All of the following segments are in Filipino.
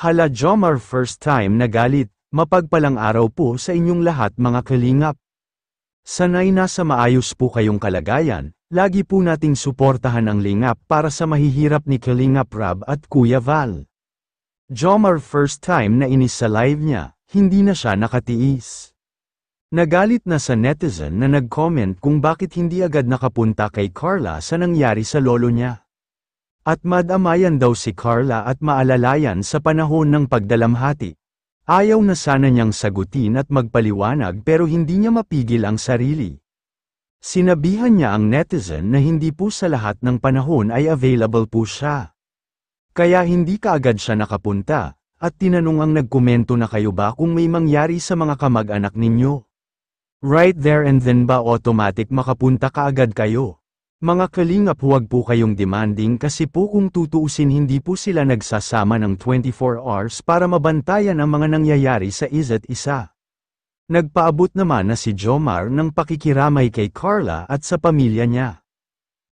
Hala Jomar, first time na galit, mapagpalang araw po sa inyong lahat mga kalingap. Sanay na sa maayos po kayong kalagayan, lagi po nating suportahan ang lingap para sa mahihirap ni Kalingap Rab at Kuya Val. Jomar first time na inis sa live niya, hindi na siya nakatiis. Nagalit na sa netizen na nag-comment kung bakit hindi agad nakapunta kay Carla sa nangyari sa lolo niya. At madamayan daw si Carla at maalalayan sa panahon ng pagdalamhati. Ayaw na sana niyang sagutin at magpaliwanag pero hindi niya mapigil ang sarili. Sinabihan niya ang netizen na hindi po sa lahat ng panahon ay available po siya. Kaya hindi kaagad siya nakapunta, at tinanong ang nagkomento na kayo ba kung may mangyari sa mga kamag-anak ninyo. Right there and then ba automatic makapunta kaagad kayo? Mga kalingap, huwag po kayong demanding kasi po kung tutuusin hindi po sila nagsasama ng 24 hours para mabantayan ang mga nangyayari sa isa't isa. Nagpaabot naman na si Jomar ng pakikiramay kay Carla at sa pamilya niya.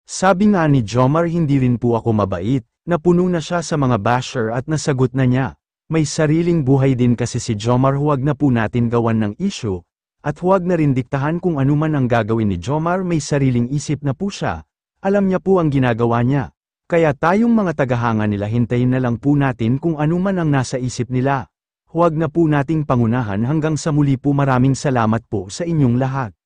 Sabi nga ni Jomar, hindi rin po ako mabait, napuno na siya sa mga basher at nasagot na niya. May sariling buhay din kasi si Jomar, huwag na po natin gawan ng issue. At huwag na rin diktahan kung ano man ang gagawin ni Jomar, may sariling isip na po siya. Alam niya po ang ginagawa niya. Kaya tayong mga tagahanga nila, hintayin na lang po natin kung ano man ang nasa isip nila. Huwag na po nating pangunahan hanggang sa muli po. Maraming salamat po sa inyong lahat.